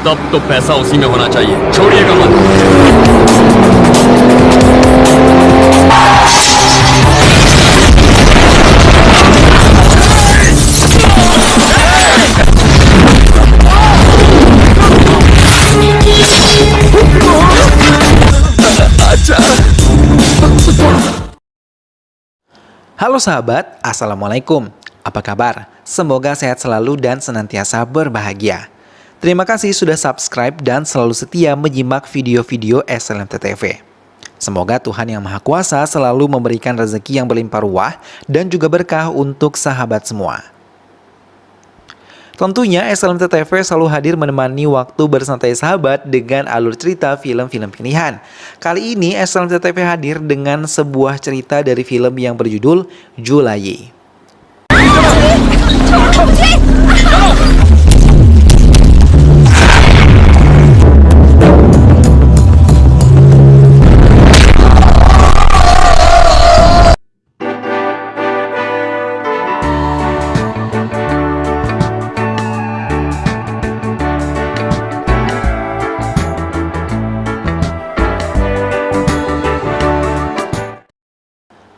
तब तो पैसा उसी में होना चाहिए. छोड़िएगा मत. Halo sahabat, Assalamualaikum. Apa kabar? Semoga sehat selalu dan senantiasa berbahagia. Terima kasih sudah subscribe dan selalu setia menyimak video-video SLMT TV. Semoga Tuhan Yang Maha Kuasa selalu memberikan rezeki yang berlimpah ruah dan juga berkah untuk sahabat semua. Tentunya SLMT TV selalu hadir menemani waktu bersantai sahabat dengan alur cerita film-film pilihan. Kali ini SLMT TV hadir dengan sebuah cerita dari film yang berjudul Julai.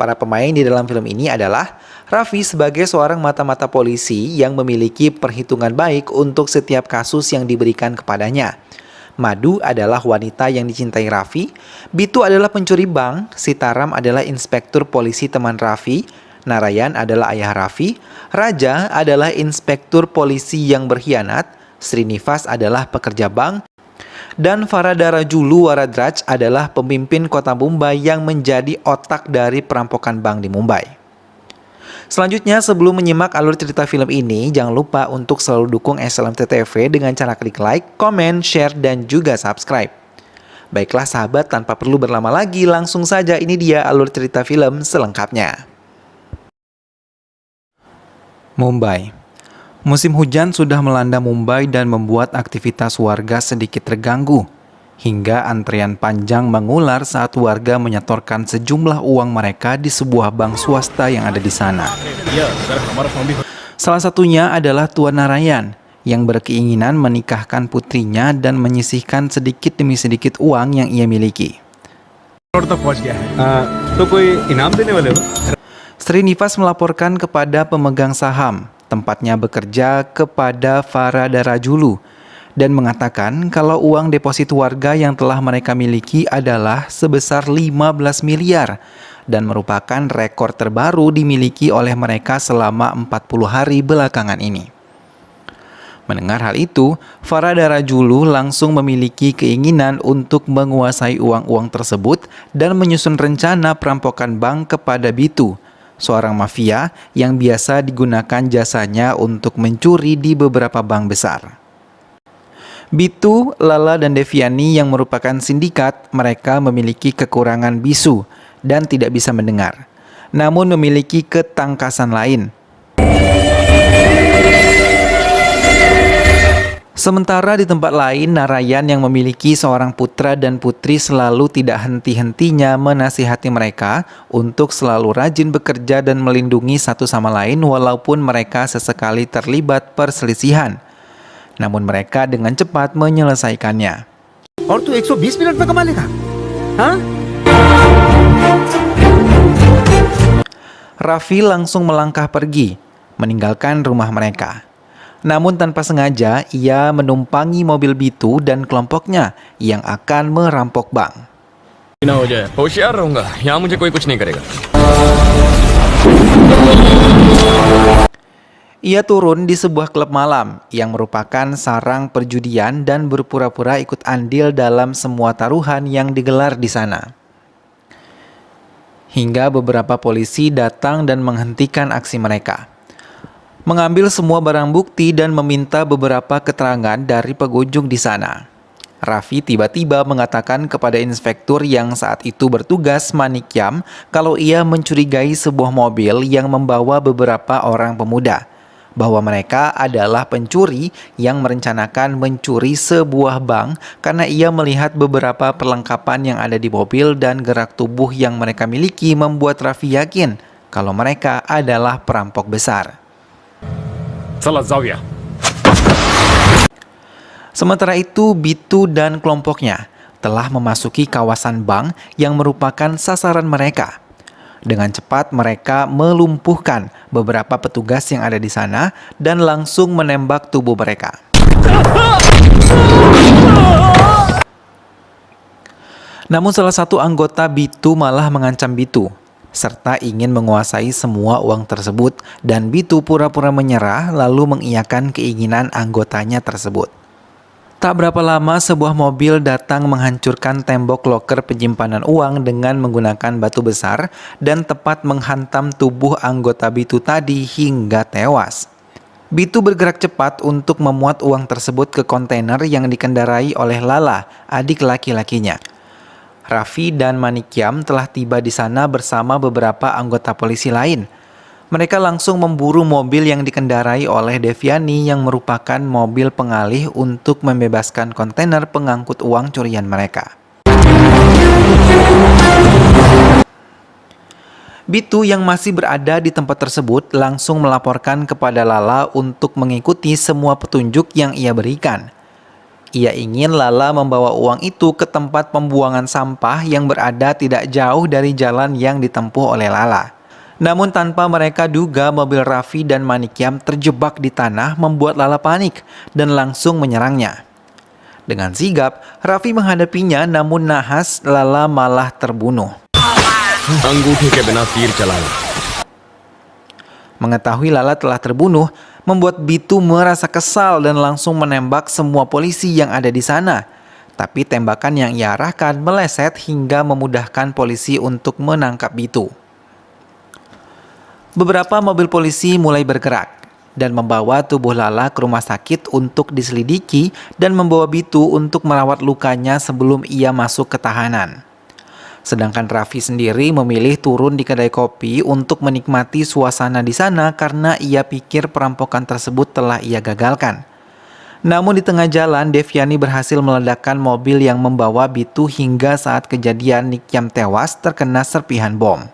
Para pemain di dalam film ini adalah Raffi sebagai seorang mata-mata polisi yang memiliki perhitungan baik untuk setiap kasus yang diberikan kepadanya. Madu adalah wanita yang dicintai Raffi, Bitu adalah pencuri bank, Sitaram adalah inspektur polisi teman Raffi, Narayan adalah ayah Raffi, Raja adalah inspektur polisi yang berkhianat, Srinivas adalah pekerja bank, dan Varadarajulu Waradraj adalah pemimpin kota Mumbai yang menjadi otak dari perampokan bank di Mumbai. Selanjutnya, sebelum menyimak alur cerita film ini, jangan lupa untuk selalu dukung SLMT TV dengan cara klik like, komen, share, dan juga subscribe. Baiklah sahabat, tanpa perlu berlama lagi, langsung saja ini dia alur cerita film selengkapnya. Mumbai. Musim hujan sudah melanda Mumbai dan membuat aktivitas warga sedikit terganggu. Hingga antrean panjang mengular saat warga menyetorkan sejumlah uang mereka di sebuah bank swasta yang ada di sana. Salah satunya adalah Tuan Narayan yang berkeinginan menikahkan putrinya dan menyisihkan sedikit demi sedikit uang yang ia miliki. Srinivas melaporkan kepada pemegang saham tempatnya bekerja kepada Varadarajulu dan mengatakan kalau uang deposit warga yang telah mereka miliki adalah sebesar 15 miliar dan merupakan rekor terbaru dimiliki oleh mereka selama 40 hari belakangan ini. Mendengar hal itu, Varadarajulu langsung memiliki keinginan untuk menguasai uang-uang tersebut dan menyusun rencana perampokan bank kepada Bitu, seorang mafia yang biasa digunakan jasanya untuk mencuri di beberapa bank besar. Bitu, Lala, dan Deviani yang merupakan sindikat, mereka memiliki kekurangan bisu dan tidak bisa mendengar, namun memiliki ketangkasan lain. Sementara di tempat lain, Narayan yang memiliki seorang putra dan putri selalu tidak henti-hentinya menasihati mereka untuk selalu rajin bekerja dan melindungi satu sama lain walaupun mereka sesekali terlibat perselisihan. Namun mereka dengan cepat menyelesaikannya. और तू 120 मिनट में कमा लेगा? हाँ? Raffi langsung melangkah pergi, meninggalkan rumah mereka. Namun tanpa sengaja, ia menumpangi mobil Bitu dan kelompoknya yang akan merampok bank. होशियार रहूंगा. यहाँ मुझे कोई कुछ नहीं करेगा. Ia turun di sebuah klub malam yang merupakan sarang perjudian dan berpura-pura ikut andil dalam semua taruhan yang digelar di sana. Hingga beberapa polisi datang dan menghentikan aksi mereka, mengambil semua barang bukti dan meminta beberapa keterangan dari pengunjung di sana. Raffi tiba-tiba mengatakan kepada inspektur yang saat itu bertugas, Manikyam, kalau ia mencurigai sebuah mobil yang membawa beberapa orang pemuda, bahwa mereka adalah pencuri yang merencanakan mencuri sebuah bank karena ia melihat beberapa perlengkapan yang ada di mobil dan gerak tubuh yang mereka miliki membuat Raffi yakin kalau mereka adalah perampok besar. Sementara itu, Bitu dan kelompoknya telah memasuki kawasan bank yang merupakan sasaran mereka. Dengan cepat mereka melumpuhkan beberapa petugas yang ada di sana dan langsung menembak tubuh mereka. Namun salah satu anggota Bitu malah mengancam Bitu, serta ingin menguasai semua uang tersebut, dan Bitu pura-pura menyerah lalu mengiyakan keinginan anggotanya tersebut. Tak berapa lama sebuah mobil datang menghancurkan tembok loker penyimpanan uang dengan menggunakan batu besar dan tepat menghantam tubuh anggota Bitu tadi hingga tewas. Bitu bergerak cepat untuk memuat uang tersebut ke kontainer yang dikendarai oleh Lala, adik laki-lakinya. Raffi dan Manikyam telah tiba di sana bersama beberapa anggota polisi lain. Mereka langsung memburu mobil yang dikendarai oleh Devyani yang merupakan mobil pengalih untuk membebaskan kontainer pengangkut uang curian mereka. Bitu yang masih berada di tempat tersebut langsung melaporkan kepada Lala untuk mengikuti semua petunjuk yang ia berikan. Ia ingin Lala membawa uang itu ke tempat pembuangan sampah yang berada tidak jauh dari jalan yang ditempuh oleh Lala. Namun tanpa mereka duga, mobil Raffi dan Manikyam terjebak di tanah membuat Lala panik dan langsung menyerangnya. Dengan sigap, Raffi menghadapinya, namun nahas Lala malah terbunuh. अंगूठे के बिना तीर चलाना. Mengetahui Lala telah terbunuh, membuat Bitu merasa kesal dan langsung menembak semua polisi yang ada di sana. Tapi tembakan yang ia arahkan meleset hingga memudahkan polisi untuk menangkap Bitu. Beberapa mobil polisi mulai bergerak dan membawa tubuh Lala ke rumah sakit untuk diselidiki dan membawa Bitu untuk merawat lukanya sebelum ia masuk ke tahanan. Sedangkan Raffi sendiri memilih turun di kedai kopi untuk menikmati suasana di sana karena ia pikir perampokan tersebut telah ia gagalkan. Namun di tengah jalan, Devyani berhasil meledakkan mobil yang membawa Bitu hingga saat kejadian Nikyam tewas terkena serpihan bom.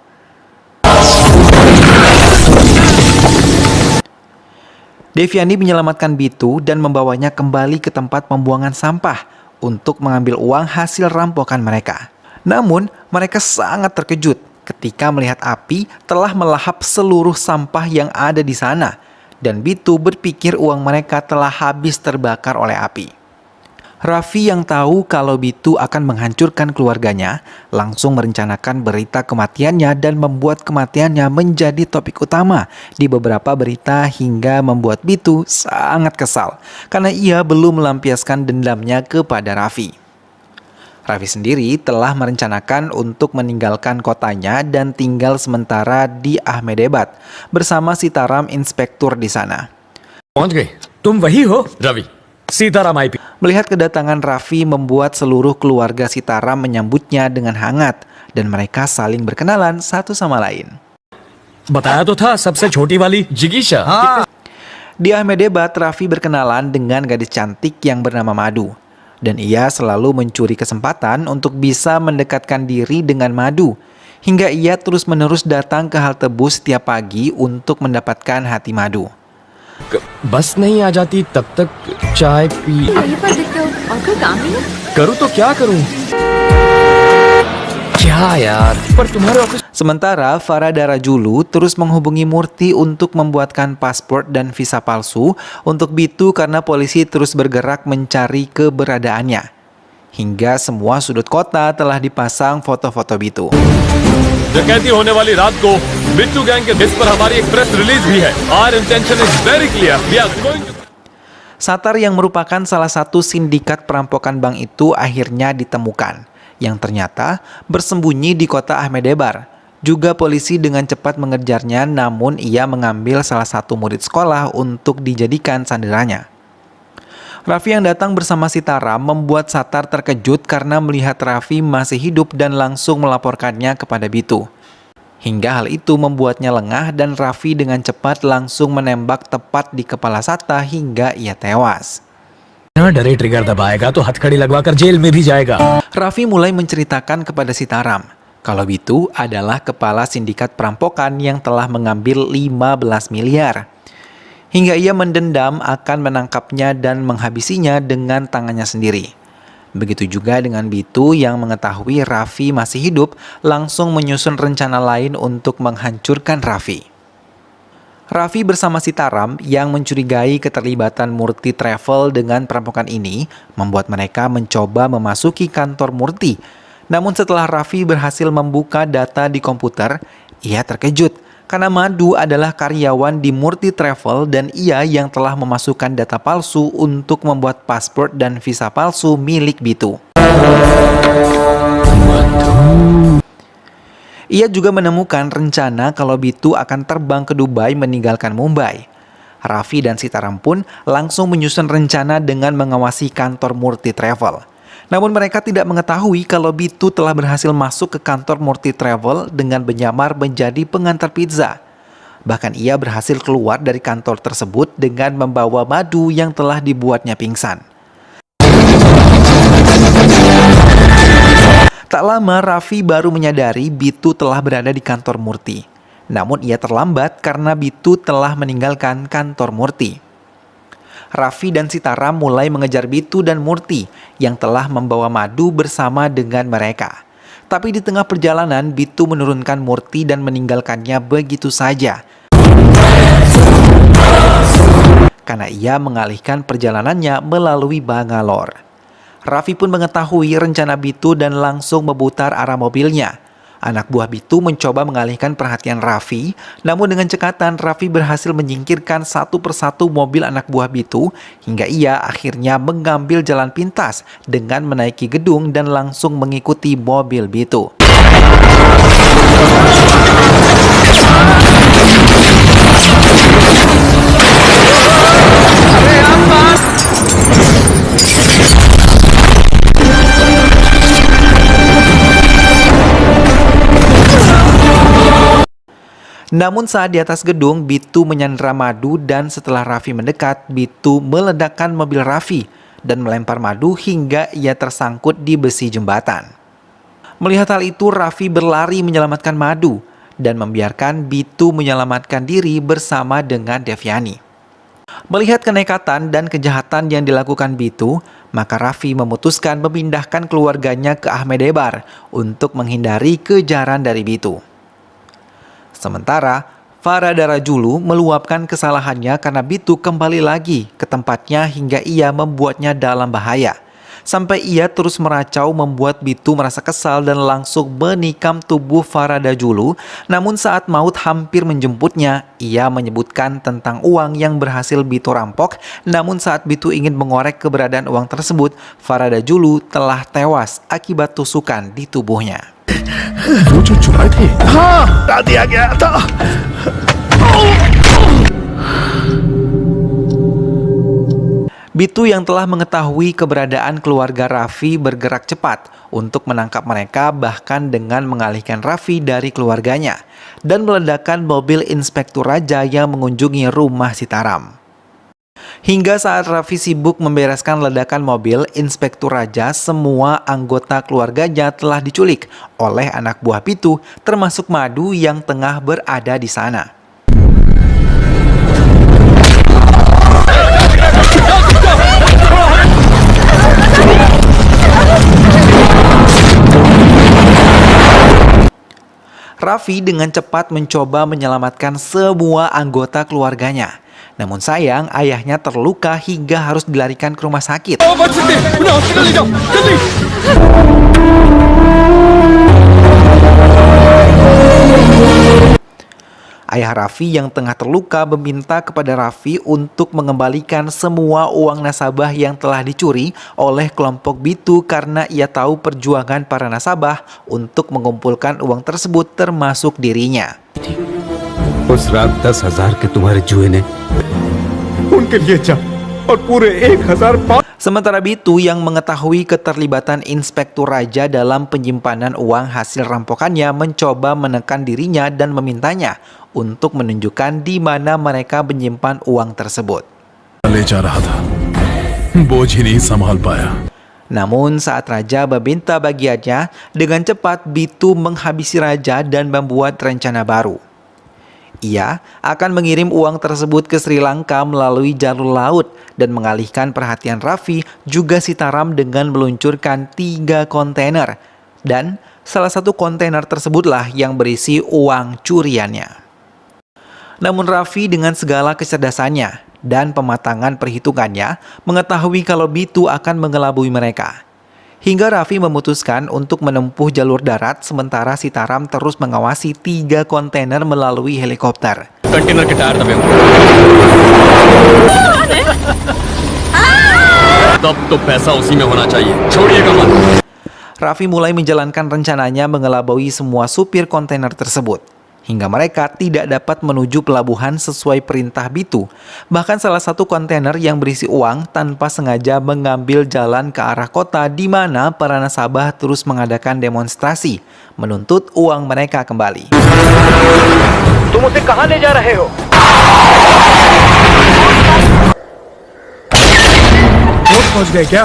Devyani menyelamatkan Bitu dan membawanya kembali ke tempat pembuangan sampah untuk mengambil uang hasil rampokan mereka. Namun, mereka sangat terkejut ketika melihat api telah melahap seluruh sampah yang ada di sana, dan Bitu berpikir uang mereka telah habis terbakar oleh api. Raffi yang tahu kalau Bitu akan menghancurkan keluarganya, langsung merencanakan berita kematiannya dan membuat kematiannya menjadi topik utama di beberapa berita hingga membuat Bitu sangat kesal karena ia belum melampiaskan dendamnya kepada Raffi. Raffi sendiri telah merencanakan untuk meninggalkan kotanya dan tinggal sementara di Ahmedabad bersama Sitaram inspektur di sana. पहुंच गए. तुम वही हो? Ravi. Sitaram IP. Melihat kedatangan Raffi membuat seluruh keluarga Sitaram menyambutnya dengan hangat dan mereka saling berkenalan satu sama lain. बताया तो था सबसे छोटी वाली. जिगीशा. Di Ahmedabad, Raffi berkenalan dengan gadis cantik yang bernama Madu. Dan ia selalu mencuri kesempatan untuk bisa mendekatkan diri dengan Madu. Hingga ia terus-menerus datang ke halte bus setiap pagi untuk mendapatkan hati Madu. बस नहीं आ जाती तब तक चाय पी. यहीं पर दिखते हो और कोई काम नहीं है? करूँ तो क्या करूँ? क्या यार? पर तुम्हारे office. Sementara Farada Rajulu terus menghubungi Murti untuk membuatkan paspor dan visa palsu untuk Bitu karena polisi terus bergerak mencari keberadaannya. Hingga semua sudut kota telah dipasang foto-foto Bitu. डकैती होने वाली रात को बिट्टू गैंग के डिस्क पर हमारी एक प्रेस रिलीज भी है. Our intention is very clear. We are going to. Satar yang merupakan salah satu sindikat perampokan bank itu akhirnya ditemukan, yang ternyata bersembunyi di kota Ahmedabad. Juga polisi dengan cepat mengejarnya, namun ia mengambil salah satu murid sekolah untuk dijadikan sanderanya. Raffi yang datang bersama Sitaram membuat Satar terkejut karena melihat Raffi masih hidup dan langsung melaporkannya kepada Bitu. Hingga hal itu membuatnya lengah dan Raffi dengan cepat langsung menembak tepat di kepala Satar hingga ia tewas. डरे ट्रिगर दबाएगा तो हथकड़ी लगवाकर जेल में भी जाएगा. Raffi mulai menceritakan kepada Sitaram kalau Bitu adalah kepala sindikat perampokan yang telah mengambil 15 miliar. hingga ia mendendam akan menangkapnya dan menghabisinya dengan tangannya sendiri. Begitu juga dengan Bitu yang mengetahui Raffi masih hidup, langsung menyusun rencana lain untuk menghancurkan Raffi. Raffi bersama Sitaram yang mencurigai keterlibatan Murti Travel dengan perampokan ini membuat mereka mencoba memasuki kantor Murti. Namun setelah Raffi berhasil membuka data di komputer, ia terkejut karena Madu adalah karyawan di Murti Travel dan ia yang telah memasukkan data palsu untuk membuat paspor dan visa palsu milik Bitu. Ia juga menemukan rencana kalau Bitu akan terbang ke Dubai meninggalkan Mumbai. Raffi dan Sitaram pun langsung menyusun rencana dengan mengawasi kantor Murti Travel. Namun mereka tidak mengetahui kalau Bitu telah berhasil masuk ke kantor Murti Travel dengan menyamar menjadi pengantar pizza. Bahkan ia berhasil keluar dari kantor tersebut dengan membawa madu yang telah dibuatnya pingsan. Tak lama Raffi baru menyadari Bitu telah berada di kantor Murti. Namun ia terlambat karena Bitu telah meninggalkan kantor Murti. Raffi dan Sitaram mulai mengejar Bitu dan Murti yang telah membawa madu bersama dengan mereka. Tapi di tengah perjalanan, Bitu menurunkan Murti dan meninggalkannya begitu saja. Karena ia mengalihkan perjalanannya melalui Bangalore. Raffi pun mengetahui rencana Bitu dan langsung memutar arah mobilnya. Anak buah Bitu mencoba mengalihkan perhatian Raffi, namun dengan cekatan Raffi berhasil menyingkirkan satu persatu mobil anak buah Bitu hingga ia akhirnya mengambil jalan pintas dengan menaiki gedung dan langsung mengikuti mobil Bitu. Namun saat di atas gedung, Bitu menyandera madu dan setelah Raffi mendekat, Bitu meledakkan mobil Raffi dan melempar madu hingga ia tersangkut di besi jembatan. Melihat hal itu, Raffi berlari menyelamatkan madu dan membiarkan Bitu menyelamatkan diri bersama dengan Devyani. Melihat kenekatan dan kejahatan yang dilakukan Bitu, maka Raffi memutuskan memindahkan keluarganya ke Ahmedabad untuk menghindari kejaran dari Bitu. Sementara, Farada Rajulu meluapkan kesalahannya karena Bitu kembali lagi ke tempatnya hingga ia membuatnya dalam bahaya. Sampai ia terus meracau membuat Bitu merasa kesal dan langsung menikam tubuh Farada Julu. Namun saat maut hampir menjemputnya, ia menyebutkan tentang uang yang berhasil Bitu rampok. Namun saat Bitu ingin mengorek keberadaan uang tersebut, Farada Julu telah tewas akibat tusukan di tubuhnya. वो जो चुराए थे हाँ हटा दिया गया था। Bitu yang telah mengetahui keberadaan keluarga Raffi bergerak cepat untuk menangkap mereka bahkan dengan mengalihkan Raffi dari keluarganya dan meledakkan mobil Inspektur Raja yang mengunjungi rumah Sitaram. Hingga saat Raffi sibuk membereskan ledakan mobil Inspektur Raja, semua anggota keluarganya telah diculik oleh anak buah Bitu, termasuk Madu yang tengah berada di sana. Raffi dengan cepat mencoba menyelamatkan semua anggota keluarganya. Namun sayang, ayahnya terluka hingga harus dilarikan ke rumah sakit. Ayah Raffi yang tengah terluka meminta kepada Raffi untuk mengembalikan semua uang nasabah yang telah dicuri oleh kelompok Bitu karena ia tahu perjuangan para nasabah untuk mengumpulkan uang tersebut termasuk dirinya. उस रात 10,000 के तुम्हारे जुए ने उनके लिए जा और पूरे 1,000 Sementara Bitu yang mengetahui keterlibatan Inspektur Raja dalam penyimpanan uang hasil rampokannya mencoba menekan dirinya dan memintanya untuk menunjukkan di mana mereka menyimpan uang tersebut. ले जा रहा था बोझ ही नहीं संभाल पाया। Namun saat Raja meminta bagiannya, dengan cepat Bitu menghabisi Raja dan membuat rencana baru. Ia akan mengirim uang tersebut ke Sri Lanka melalui jalur laut dan mengalihkan perhatian Raffi juga Sitaram dengan meluncurkan 3 kontainer. Dan salah satu kontainer tersebutlah yang berisi uang curiannya. Namun Raffi dengan segala kecerdasannya dan pematangan perhitungannya mengetahui kalau Bitu akan mengelabui mereka. Hingga Raffi memutuskan untuk menempuh jalur darat sementara Sitaram terus mengawasi 3 kontainer melalui helikopter. Container के टायर दबे हुए तब तो पैसा उसी में होना चाहिए छोड़िएगा मत Raffi mulai menjalankan rencananya mengelabui semua supir kontainer tersebut. Hingga mereka tidak dapat menuju pelabuhan sesuai perintah Bitu. Bahkan salah satu kontainer yang berisi uang tanpa sengaja mengambil jalan ke arah kota di mana para nasabah terus mengadakan demonstrasi, menuntut uang mereka kembali. तुम उसे कहां ले जा रहे हो? पहुंच गए क्या?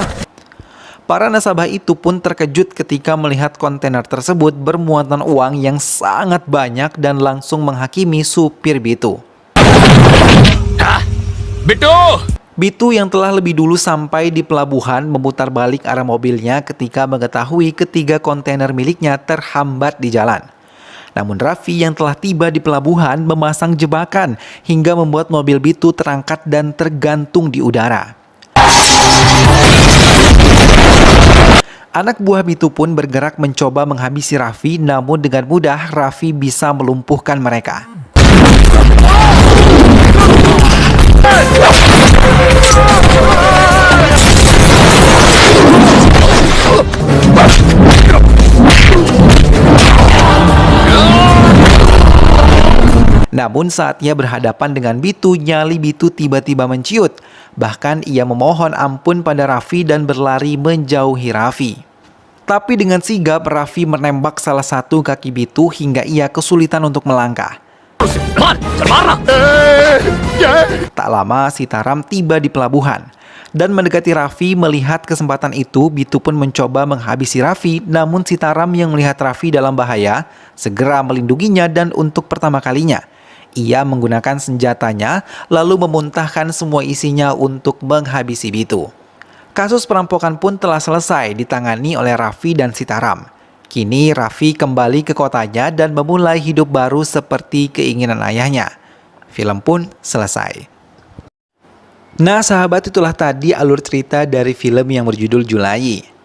Para nasabah itu pun terkejut ketika melihat kontainer tersebut bermuatan uang yang sangat banyak dan langsung menghakimi supir Bitu. Bittu Bitu yang telah lebih dulu sampai di pelabuhan memutar balik arah mobilnya ketika mengetahui ketiga kontainer miliknya terhambat di jalan. Namun Raffi yang telah tiba di pelabuhan memasang jebakan hingga membuat mobil Bitu terangkat dan tergantung di udara. Anak buah Bitu pun bergerak mencoba menghabisi Raffi, namun dengan mudah Raffi bisa melumpuhkan mereka. Namun saat ia berhadapan dengan Bitu, nyali Bitu tiba-tiba menciut. Bahkan ia memohon ampun pada Raffi dan berlari menjauhi Raffi. Tapi dengan sigap Raffi menembak salah satu kaki Bitu hingga ia kesulitan untuk melangkah. Tak lama Sitaram tiba di pelabuhan. Dan mendekati Raffi, melihat kesempatan itu, Bitu pun mencoba menghabisi Raffi. Namun Sitaram yang melihat Raffi dalam bahaya, segera melindunginya dan untuk pertama kalinya ia menggunakan senjatanya lalu memuntahkan semua isinya untuk menghabisi Bitu. Kasus perampokan pun telah selesai ditangani oleh Raffi dan Sitaram. Kini Raffi kembali ke kotanya dan memulai hidup baru seperti keinginan ayahnya. Film pun selesai. Nah sahabat, itulah tadi alur cerita dari film yang berjudul Julai.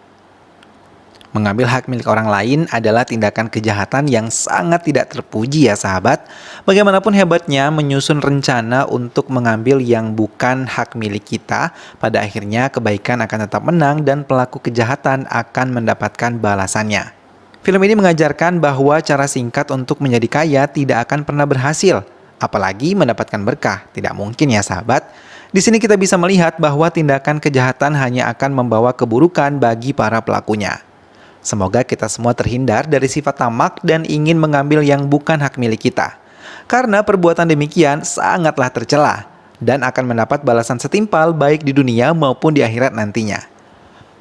Mengambil hak milik orang lain adalah tindakan kejahatan yang sangat tidak terpuji ya sahabat. Bagaimanapun hebatnya menyusun rencana untuk mengambil yang bukan hak milik kita, pada akhirnya kebaikan akan tetap menang dan pelaku kejahatan akan mendapatkan balasannya. Film ini mengajarkan bahwa cara singkat untuk menjadi kaya tidak akan pernah berhasil, apalagi mendapatkan berkah. Tidak mungkin ya sahabat. Di sini kita bisa melihat bahwa tindakan kejahatan hanya akan membawa keburukan bagi para pelakunya. Semoga kita semua terhindar dari sifat tamak dan ingin mengambil yang bukan hak milik kita. Karena perbuatan demikian sangatlah tercela dan akan mendapat balasan setimpal baik di dunia maupun di akhirat nantinya.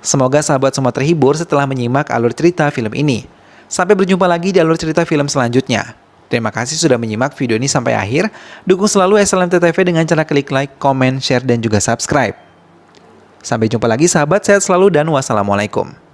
Semoga sahabat semua terhibur setelah menyimak alur cerita film ini. Sampai berjumpa lagi di alur cerita film selanjutnya. Terima kasih sudah menyimak video ini sampai akhir. Dukung selalu SLMT TV dengan cara klik like, comment, share, dan juga subscribe. Sampai jumpa lagi sahabat, sehat selalu dan wassalamualaikum.